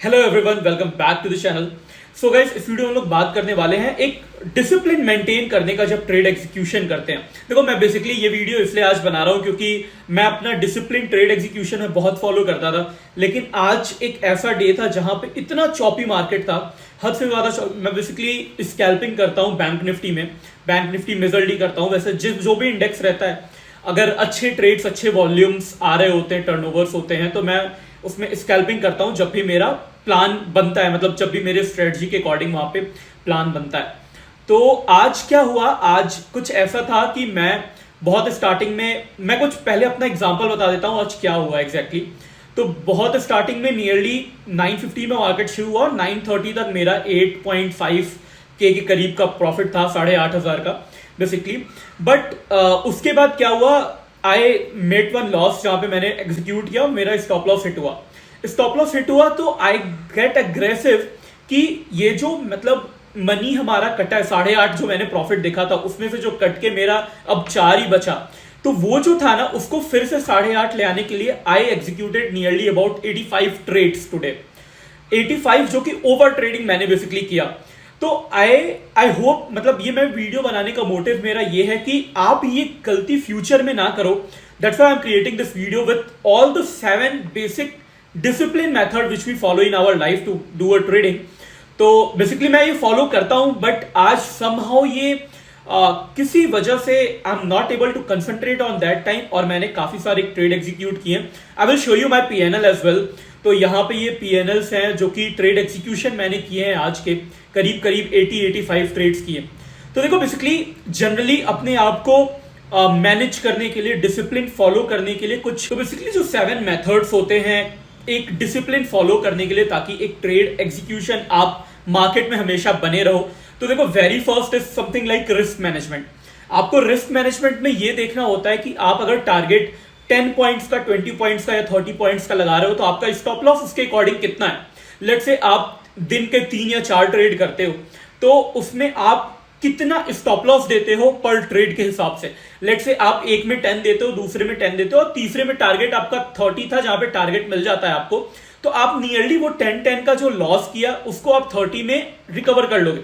Hello everyone, welcome back to the channel. So guys, इस video में हम लोग बात करने वाले हैं एक डिसिप्लिन मेंटेन करने का जब ट्रेड एग्जीक्यूशन करते हैं। देखो, मैं बेसिकली ये वीडियो इसलिए आज बना रहा हूं क्योंकि मैं अपना डिसिप्लिन ट्रेड एग्जीक्यूशन में बहुत फॉलो करता था, लेकिन आज एक ऐसा डे था जहां पे इतना चॉपी मार्केट था, हद से ज्यादा। मैं बेसिकली स्कैल्पिंग करता हूँ बैंक निफ्टी में, बैंक निफ्टी मेजर डी करता हूँ। वैसे जो भी इंडेक्स रहता है, अगर अच्छे ट्रेड्स, अच्छे वॉल्यूम्स आ रहे होते हैं, टर्नओवर्स होते हैं, तो मैं उसमें स्कैल्पिंग करता हूं जब भी मेरा प्लान बनता है, मतलब जब भी मेरे स्ट्रेटजी के अकॉर्डिंग वहां पे प्लान बनता है। तो आज क्या हुआ, आज कुछ ऐसा था कि मैं बहुत स्टार्टिंग में, मैं कुछ पहले अपना एग्जांपल बता देता हूं आज क्या हुआ एग्जैक्टली। तो बहुत स्टार्टिंग में नियरली 950 में मार्केट शुरू हुआ और 930 तक मेरा 8.5 के करीब का प्रॉफिट था, 8,500 का बेसिकली। बट उसके बाद क्या हुआ, आई मेड वन लॉस जहां पे मैंने एग्जीक्यूट किया, मेरा स्टॉप लॉस हिट हुआ। स्टॉप लॉस हिट हुआ तो आई गेट अग्रेसिव कि ये जो मतलब मनी हमारा कटा है, 8.5 जो मैंने प्रॉफिट देखा था, उसमें से जो कट के मेरा अब 4 ही बचा, तो वो जो था ना, उसको फिर से 8.5 ले आने के लिए I executed nearly about 85 trades today. 85 जो कि ओवर ट्रेडिंग मैंने बेसिकली किया। तो आई होप, मतलब ये मैं वीडियो बनाने का मोटिव मेरा ये है कि आप ये गलती फ्यूचर में ना करो। That's why I am creating this video with all the 7 basic discipline method which we follow in our life to do a trading. तो बेसिकली मैं ये फॉलो करता हूं, बट आज समहाउ ये किसी वजह से I am not able to concentrate on that time, और मैंने काफी सारे ट्रेड एग्जीक्यूट किए। I will show you my PNL as well. तो यहाँ पे ये पीएनएल्स हैं जो कि ट्रेड एग्जीक्यूशन मैंने किए हैं आज के, करीब करीब 80-85 ट्रेड्स किए। तो देखो, बेसिकली जनरली अपने आप को मैनेज करने के लिए, डिसिप्लिन फॉलो करने के लिए कुछ, तो बेसिकली जो 7 मेथड्स होते हैं एक डिसिप्लिन फॉलो करने के लिए, ताकि एक ट्रेड एग्जीक्यूशन आप मार्केट में हमेशा बने रहो। तो देखो, very first is something like risk management. आपको रिस्क मैनेजमेंट में ये देखना होता है कि आप अगर टारगेट 10 पॉइंट्स का, 20 पॉइंट्स का या 30 पॉइंट्स का लगा रहे हो, तो आपका स्टॉप लॉस उसके अकॉर्डिंग कितना है। लेट्स से आप दिन के 3 या 4 ट्रेड करते हो, तो उसमें आप कितना स्टॉप लॉस देते हो पर ट्रेड के हिसाब से। लेट्स से आप एक में 10 देते हो, दूसरे में 10 देते हो, और तीसरे में टारगेट आपका 30 था, जहां पे टारगेट मिल जाता है आपको, तो आप नियरली वो 10-10 का जो लॉस किया उसको आप 30 में रिकवर कर लोगे।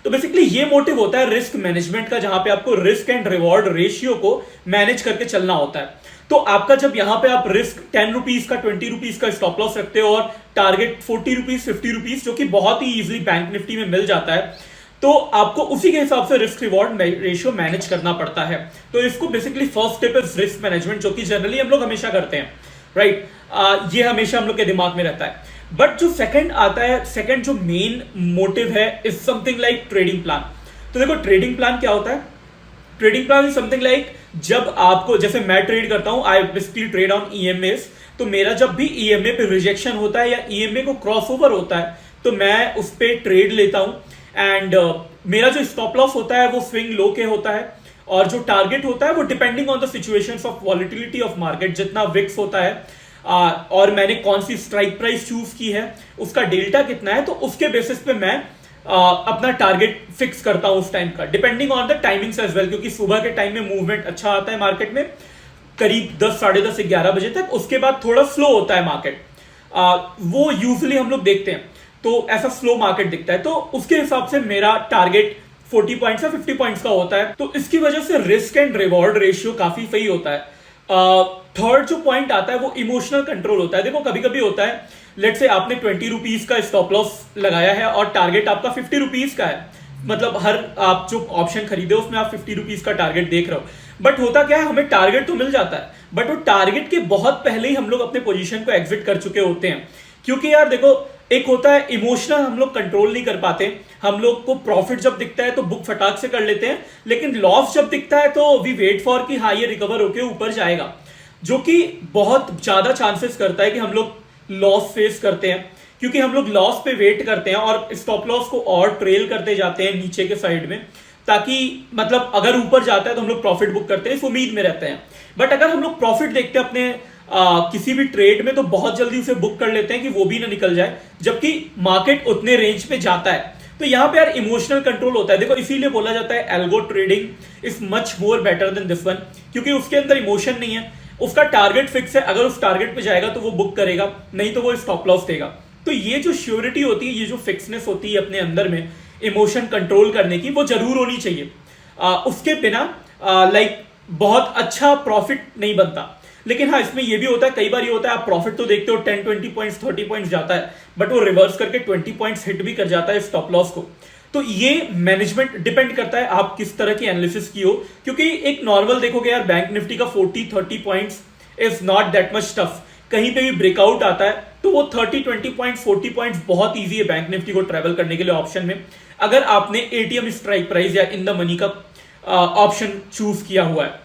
तो बेसिकली ये मोटिव होता है रिस्क मैनेजमेंट का, जहां पे आपको रिस्क एंड रिवॉर्ड रेशियो को मैनेज करके चलना होता है। तो आपका जब यहां पे आप रिस्क 10 रुपीज का, 20 रुपीज का स्टॉप लॉस रखते हो, और टारगेट 40 रुपीज, 50 रुपीज, जो कि बहुत ही इजीली बैंक निफ्टी में मिल जाता है, तो आपको उसी के हिसाब से रिस्क रिवॉर्ड रेशियो मैनेज करना पड़ता है। तो इसको basically first step is risk management, जो कि जनरली हम लोग हमेशा करते हैं, राइट। ये हमेशा हम लोग के दिमाग में रहता है। बट जो सेकंड आता है, सेकंड जो मेन मोटिव है, is something like trading plan. तो देखो, ट्रेडिंग प्लान क्या होता है। Trading plan is something like, जब आपको, जैसे मैं ट्रेड करता हूं, I basically trade on EMS. तो मेरा जब भी ईएमए पे रिजेक्शन होता है या ईएमए को क्रॉस ओवर होता है, तो मैं उस पर ट्रेड लेता हूं। एंड मेरा जो स्टॉप लॉस होता है वो स्विंग लो के होता है, और जो टारगेट होता है वो depending on the situations of volatility of market, जितना विक्स होता है, और मैंने कौन सी स्ट्राइक प्राइस चूज की है, उसका डेल्टा कितना है, तो उसके बेसिस पे मैं अपना टारगेट फिक्स करता हूं उस टाइम का, depending on the timings as well. क्योंकि सुबह के टाइम में मूवमेंट अच्छा आता है मार्केट में, करीब 10, 10:30 से 11 बजे तक। उसके बाद थोड़ा स्लो होता है मार्केट, वो यूजुअली हम लोग देखते हैं, तो ऐसा स्लो मार्केट दिखता है। तो उसके हिसाब से मेरा टारगेट 40 पॉइंट्स या 50 पॉइंट्स का होता है। तो इसकी वजह से रिस्क एंड रिवॉर्ड रेशियो काफी सही होता है। थर्ड जो पॉइंट आता है वो इमोशनल कंट्रोल होता है। देखो, कभी कभी होता है, लेट्स से आपने 20 रुपीज का स्टॉप लॉस लगाया है और टारगेट आपका 50 रुपीज का है, मतलब हर आप जो ऑप्शन खरीदे उसमें आप 50 रुपीज का टारगेट देख रहे हो। बट होता क्या है, हमें टारगेट तो मिल जाता है, बट वो टारगेट के बहुत पहले ही हम लोग अपने पोजीशन को एग्जिट कर चुके होते हैं। क्योंकि यार देखो, एक होता है इमोशनल, हम लोग कंट्रोल नहीं कर पाते। हम लोग को प्रॉफिट जब दिखता है तो बुक फटाक से कर लेते हैं, लेकिन लॉस जब दिखता है तो वी वेट फॉर कि हाँ, ये रिकवर होके ऊपर जाएगा, जो कि बहुत ज्यादा चांसेस करता है कि हम लोग लॉस फेस करते हैं। क्योंकि हम लोग लॉस पे वेट करते हैं और स्टॉप लॉस को और ट्रेल करते जाते हैं नीचे के साइड में, ताकि मतलब अगर ऊपर जाता है तो हम लोग प्रॉफिट बुक करते हैं, इस उम्मीद में रहते हैं। बट अगर हम लोग प्रॉफिट देखते हैं अपने किसी भी ट्रेड में, तो बहुत जल्दी उसे बुक कर लेते हैं कि वो भी ना निकल जाए, जबकि मार्केट उतने रेंज पे जाता है। तो यहां पे यार इमोशनल कंट्रोल होता है। देखो, इसीलिए बोला जाता है algo trading is much more better than this one, क्योंकि उसके अंदर इमोशन नहीं है। उसका टारगेट फिक्स है, अगर उस टारगेट पे जाएगा तो वो बुक करेगा, नहीं तो वो स्टॉप लॉस देगा। तो ये जो श्योरिटी होती है, ये जो फिक्सनेस होती है अपने अंदर में इमोशन कंट्रोल करने की, वो जरूर होनी चाहिए। उसके बिना लाइक बहुत अच्छा प्रॉफिट नहीं बनता। लेकिन हाँ, इसमें ये भी होता है, कई बार ये होता है आप प्रॉफिट तो देखते हो 10-20 पॉइंट्स 30 पॉइंट्स जाता है, बट वो रिवर्स करके 20 पॉइंट्स हिट भी कर जाता है स्टॉप लॉस को। तो ये मैनेजमेंट डिपेंड करता है आप किस तरह की एनालिसिस की हो, क्योंकि एक नॉर्मल देखोगे यार बैंक निफ्टी का 40-30 points is not that much tough. कहीं पे भी ब्रेकआउट आता है तो वो 30-20 पॉइंट्स 40 पॉइंट्स बहुत ईजी है बैंक निफ्टी को ट्रेवल करने के लिए ऑप्शन में, अगर आपने एटीएम स्ट्राइक प्राइस या इन द मनी का ऑप्शन चूज किया हुआ है।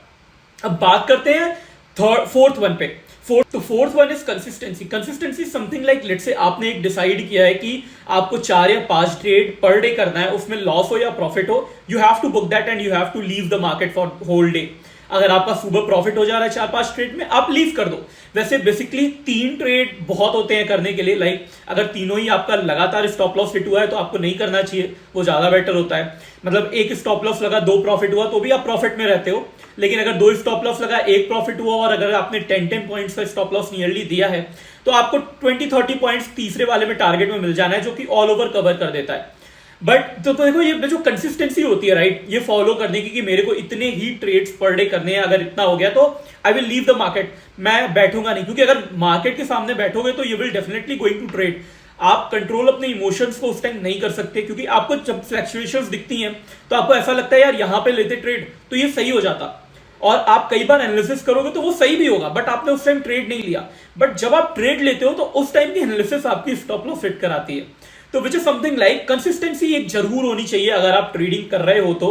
अब बात करते हैं फोर्थ वन पे। Fourth one is consistency. Consistency something like let's say आपने एक डिसाइड किया है कि आपको 4 या 5 ट्रेड पर डे करना है, उसमें लॉस हो या प्रॉफिट हो, you have to book that and you have to leave the market for whole day. अगर आपका सुबह प्रॉफिट हो जा रहा है 4-5 ट्रेड में, आप लीव कर दो। वैसे बेसिकली 3 ट्रेड बहुत होते हैं करने के लिए, लाइक अगर तीनों ही आपका लगातार स्टॉप लॉस हिट हुआ है तो आपको नहीं करना चाहिए, वो ज्यादा बेटर होता है। मतलब एक स्टॉप लॉस लगा 2 प्रॉफिट हुआ तो भी आप प्रॉफिट में रहते हो, लेकिन अगर 2 स्टॉप लॉस लगा 1 प्रॉफिट हुआ और अगर आपने 10 पॉइंट्स का स्टॉप लॉस नियरली दिया है तो आपको 20-30 पॉइंट्स तीसरे वाले में टारगेट में मिल जाना है, जो कि ऑल ओवर कवर कर देता है। बट तो देखो ये जो कंसिस्टेंसी होती है राइट, ये फॉलो करने की कि मेरे को इतने ही ट्रेड्स पर डे करने हैं, अगर इतना हो गया तो I will leave the market, मैं बैठूंगा नहीं। क्योंकि अगर मार्केट के सामने बैठोगे तो you will definitely going to trade. आप कंट्रोल अपने इमोशंस को उस टाइम नहीं कर सकते, क्योंकि आपको जब फ्लक्चुएशंस दिखती हैं तो आपको ऐसा लगता है यार यहाँ पे लेते ट्रेड तो ये सही हो जाता, और आप कई बार एनालिसिस करोगे तो वो सही भी होगा, बट आपने उस टाइम ट्रेड नहीं लिया। बट जब आप ट्रेड लेते हो तो उस टाइम की एनालिसिस आपकी स्टॉप लॉस हिट कराती है। तो which is something like consistency एक जरूर होनी चाहिए अगर आप ट्रेडिंग कर रहे हो तो।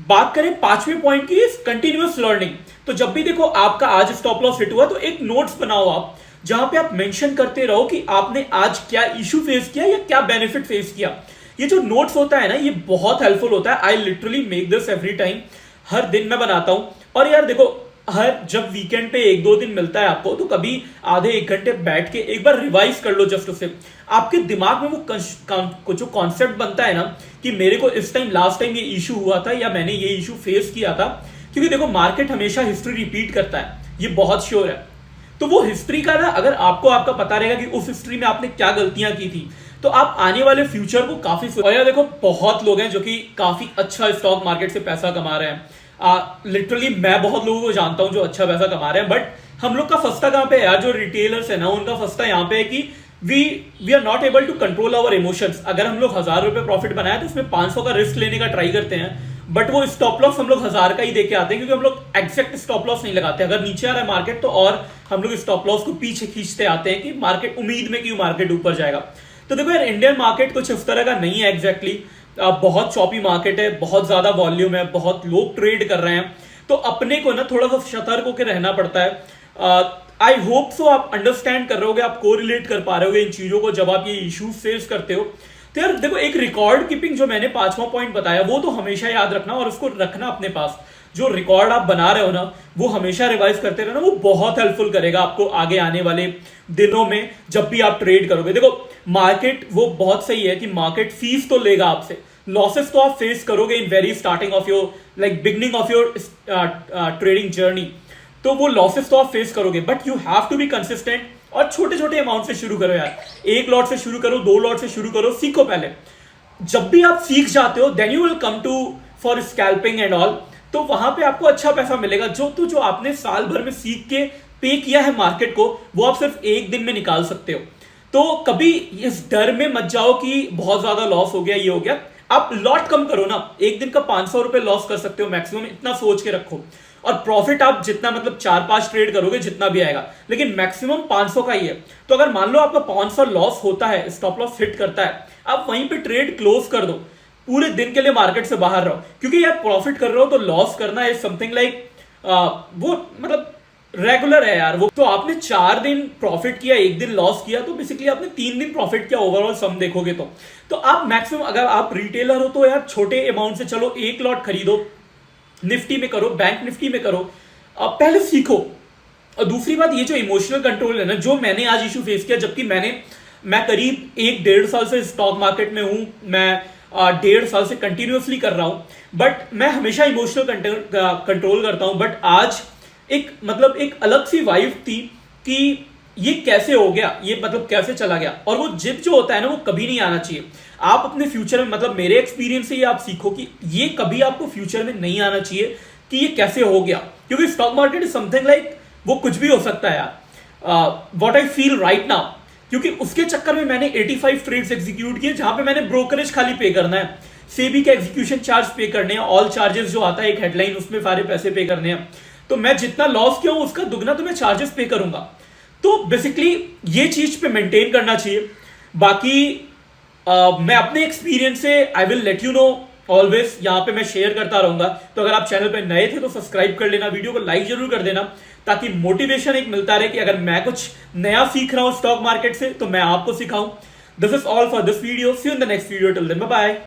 बात करें 5वें पॉइंट की, कंटिन्यूअस लर्निंग। तो जब भी देखो आपका आज स्टॉप लॉस हिट हुआ तो एक नोट्स बनाओ आप, जहां पे आप मेंशन करते रहो कि आपने आज क्या इशू फेस किया या क्या बेनिफिट फेस किया। ये जो नोट्स होता है ना, ये बहुत हेल्पफुल होता है। I literally make this every time, हर दिन मैं बनाता हूं। और यार देखो, हर जब वीकेंड पे 1-2 दिन मिलता है आपको, तो कभी आधे 1 घंटे बैठ के एक बार रिवाइज कर लो। जस्ट उससे आपके दिमाग में वो जो कॉन्सेप्ट बनता है ना कि मेरे को इस टाइम लास्ट टाइम ये इशू हुआ था या मैंने ये इशू फेस किया था। क्योंकि देखो मार्केट हमेशा हिस्ट्री रिपीट करता है, ये बहुत श्योर है। तो वो हिस्ट्री का ना, अगर आपका पता रहेगा कि उस हिस्ट्री में आपने क्या गलतियां की थी, तो आप आने वाले फ्यूचर को काफी। और यार देखो, बहुत लोग हैं जो कि काफी अच्छा स्टॉक मार्केट से पैसा कमा रहे हैं। लिटरली मैं बहुत लोगों को जानता हूं जो अच्छा पैसा कमा रहे हैं, बट हम लोग का फंसता कहां पे है यार, जो रिटेलर्स है ना, उनका फंसता यहाँ पे है कि we are not able to control our emotions. अगर हम लोग 1000 रुपए प्रॉफिट बनाए तो उसमें 500 का रिस्क लेने का ट्राई करते हैं, बट वो स्टॉप लॉस हम लोग 1000 का ही देके आते हैं, क्योंकि हम लोग एग्जैक्ट स्टॉप लॉस नहीं लगाते। अगर नीचे आ रहा है मार्केट तो और हम लोग स्टॉप लॉस को पीछे खींचते आते हैं कि मार्केट, उम्मीद में कि मार्केट ऊपर जाएगा। तो देखो यार, इंडियन मार्केट कुछ इस तरह का नहीं है एग्जैक्टली। बहुत चॉपी मार्केट है, बहुत ज्यादा वॉल्यूम है, बहुत लोग ट्रेड कर रहे हैं, तो अपने को ना थोड़ा सा सतर्क होकर रहना पड़ता है। आई होप सो आप अंडरस्टैंड कर रहे होगे, आप कोरिलेट कर पा रहे होगे इन चीजों को जब आप ये इश्यूज फेस करते हो। तो यार देखो, एक रिकॉर्ड कीपिंग जो मैंने 5वां पॉइंट बताया, वो तो हमेशा याद रखना और उसको रखना अपने पास। जो रिकॉर्ड आप बना रहे हो ना, वो हमेशा रिवाइज करते रहना, वो बहुत हेल्पफुल करेगा आपको आगे आने वाले दिनों में जब भी आप ट्रेड करोगे। देखो मार्केट वो बहुत सही है कि मार्केट फीस तो लेगा आपसे, लॉसेस तो आप फेस करोगे in very starting of your like beginning of your trading journey, तो वो लॉसेस तो आप फेस करोगे, but you have to be consistent. और छोटे छोटे अमाउंट से शुरू करो यार, 1 लॉट से शुरू करो, 2 लॉट से शुरू करो, सीखो पहले। जब भी आप सीख जाते हो then you will come to for scalping and all, तो वहां पे आपको अच्छा पैसा मिलेगा। जो आपने साल भर में सीख के पे किया है मार्केट को, वो आप सिर्फ 1 दिन में निकाल सकते हो। तो कभी इस डर में मत जाओ कि बहुत ज्यादा लॉस हो गया, ये हो गया। आप लॉट कम करो ना, 1 दिन का 500 रुपए लॉस कर सकते हो मैक्सिमम, इतना सोच के रखो। और प्रॉफिट आप जितना मतलब 4-5 ट्रेड करोगे जितना भी आएगा, लेकिन मैक्सिमम 500 का ही है। तो अगर मान लो आपका 500 लॉस होता है, स्टॉप लॉस हिट करता है, आप वहीं पे ट्रेड क्लोज कर दो, पूरे दिन के लिए मार्केट से बाहर रहो। क्योंकि यार प्रॉफिट कर रहे हो तो लॉस करना इज समथिंग लाइक वो मतलब रेगुलर है यार वो। तो आपने 4 दिन प्रॉफिट किया, 1 दिन लॉस किया, तो बेसिकली आपने 3 दिन प्रॉफिट किया ओवरऑल सम देखोगे तो आप मैक्सिमम, अगर आप रिटेलर हो तो यार छोटे अमाउंट से चलो, 1 लॉट खरीदो, निफ्टी में करो, बैंक निफ्टी में करो, पहले सीखो। और दूसरी बात, ये जो इमोशनल कंट्रोल है ना, जो मैंने आज इशू फेस किया, जबकि मैं करीब 1-1.5 साल से स्टॉक मार्केट में हूं, मैं 1.5 साल से कंटिन्यूअसली कर रहा हूं, बट मैं हमेशा इमोशनल कंट्रोल करता हूं। बट आज एक अलग सी वाइब थी कि ये कैसे हो गया, ये मतलब कैसे चला गया। और वो जिद जो होता है ना, वो कभी नहीं आना चाहिए। आप अपने फ्यूचर में, मतलब मेरे एक्सपीरियंस से ये आप सीखो कि ये कभी आपको फ्यूचर में नहीं आना चाहिए कि ये कैसे हो गया, क्योंकि stock market is something like वो कुछ भी हो सकता है यार। What I feel right now, क्योंकि उसके चक्कर में मैंने 85 ट्रेड्स एग्जीक्यूट किए, जहां पे मैंने ब्रोकरेज खाली पे करना है, सेबी के एग्जीक्यूशन चार्ज पे करने हैं, ऑल चार्जेस जो आता है एक हेडलाइन, उसमें सारे पैसे पे करने हैं। तो मैं जितना लॉस किया हूं उसका दुगना तो मैं चार्जेस पे करूंगा। तो बेसिकली ये चीज पे मेंटेन करना चाहिए। बाकी मैं अपने एक्सपीरियंस से I will let you know always, यहां पे मैं शेयर करता रहूंगा। तो अगर आप चैनल पे नए थे तो सब्सक्राइब कर लेना, वीडियो को लाइक जरूर कर देना, ताकि मोटिवेशन एक मिलता रहे कि अगर मैं कुछ नया सीख रहा हूं स्टॉक मार्केट से तो मैं आपको सिखाऊं। This is all for this video, see you in the next video, till then bye bye.